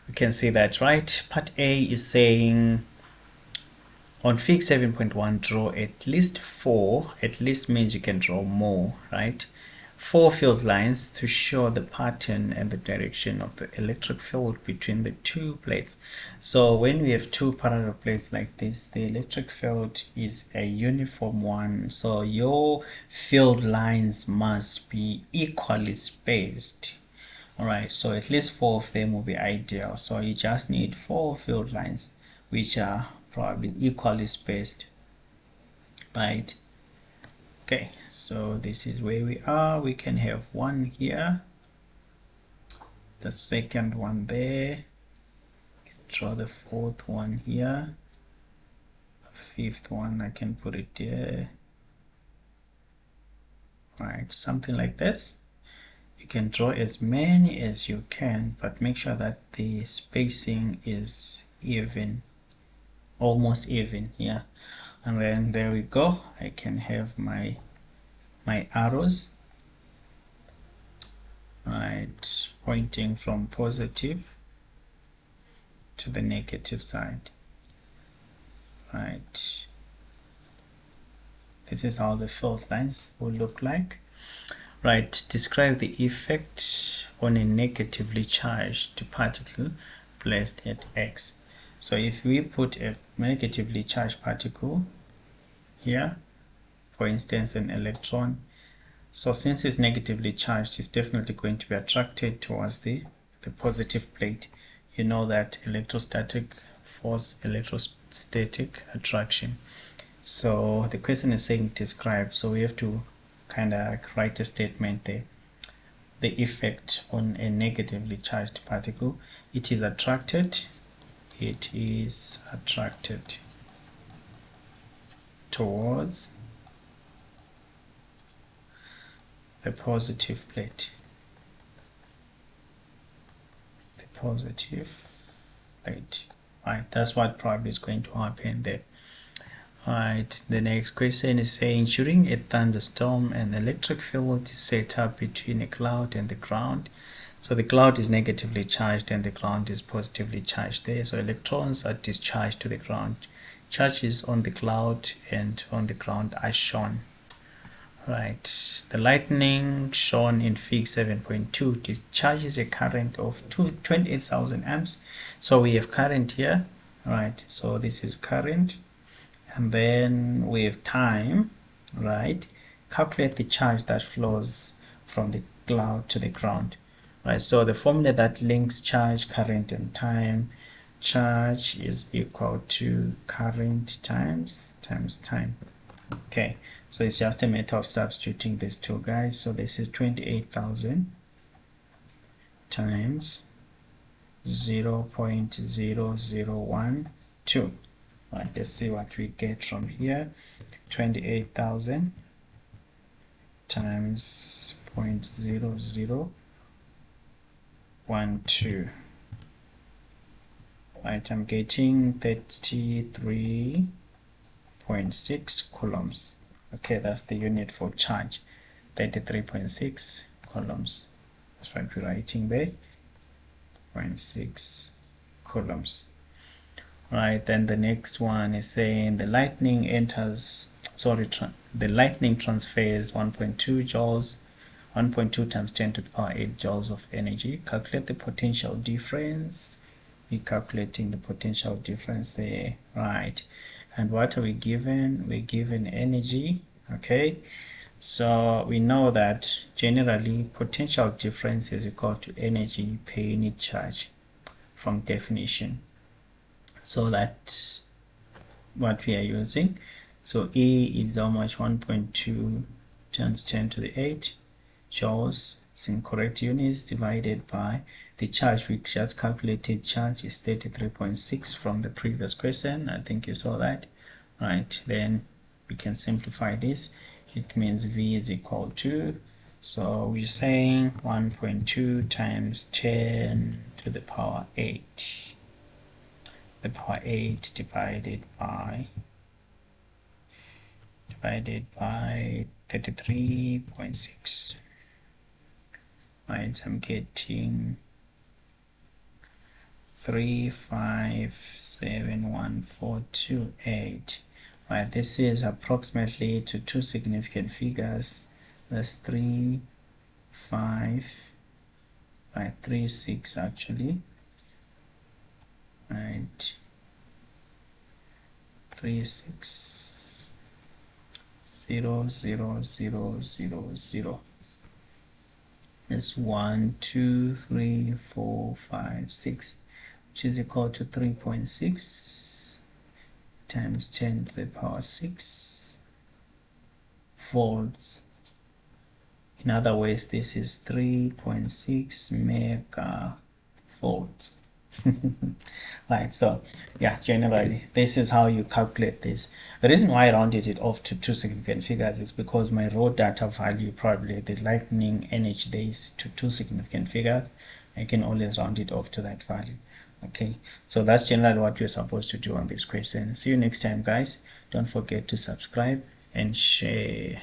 We can see that, right? Part A is saying on fig 7.1, draw at least 4. At least means you can draw more, right? 4 field lines to show the pattern and the direction of the electric field between the two plates. So when we have two parallel plates like this, the electric field is a uniform one. So your field lines must be equally spaced. All right, so at least 4 of them will be ideal. So you just need 4 field lines which are probably equally spaced, right? Okay, so this is where we are. We can have one here, the second one there, draw the fourth one here, the fifth one I can put it there, right? Something like this. You can draw as many as you can, but make sure that the spacing is even, almost even. Yeah, and then there we go. I can have my arrows, right, pointing from positive to the negative side, right? This is how the field lines will look like, right? Describe the effect on a negatively charged particle placed at X. So if we put a negatively charged particle here, for instance an electron, so since it's negatively charged, it's definitely going to be attracted towards the positive plate. You know that electrostatic force, electrostatic attraction. So the question is saying describe, so we have to kind of write a statement there. The effect on a negatively charged particle, it is attracted towards the positive plate. The positive plate, right? That's what probably is going to happen there. Alright, the next question is saying during a thunderstorm an electric field is set up between a cloud and the ground. So the cloud is negatively charged and the ground is positively charged there. So electrons are discharged to the ground. Charges on the cloud and on the ground are shown. Right, the lightning shown in fig 7.2 discharges a current of 28,000 amps. So we have current here, right? So this is current. And then we have time, right? Calculate the charge that flows from the cloud to the ground, right? So the formula that links charge, current, and time, charge is equal to current times time. Okay, so it's just a matter of substituting these two guys. So this is 28,000 times 0.0012. Right, let's see what we get from here. 28,000 times 0.0012. Right, I'm getting 33.6 coulombs. Okay, that's the unit for charge. 33.6 coulombs. That's what we're writing there. 0.6 coulombs. Right, then the next one is saying the lightning transfers 1.2 joules, 1.2 times 10 to the power 8 joules of energy. Calculate the potential difference. We're calculating the potential difference there, right? And what are we given? We're given energy, okay? So we know that generally potential difference is equal to energy per unit charge from definition. So that's what we are using. So E is how much? 1.2 times 10 to the 8 joules. It's in correct units divided by the charge we just calculated. Charge is 33.6 from the previous question. I think you saw that, right? Then we can simplify this. It means V is equal to, so we're saying 1.2 times 10 to the power 8. The power 8 divided by 33.6. Right, I'm getting 3571428. Right, this is approximately to two significant figures. That's 3 5 right, 3 6 actually, right, 3 6 0 0 0 0 0. It's 1 2 3 4 5 6, which is equal to 3.6 times 10 to the power 6 volts. In other words, this is 3.6 mega volts. Right, so yeah, generally this is how you calculate this. The reason why I rounded it off to two significant figures is because my raw data value, probably the lightning energy there, is to two significant figures. I can always round it off to that value. Okay, so that's generally what you're supposed to do on this question. See you next time, guys. Don't forget to subscribe and share.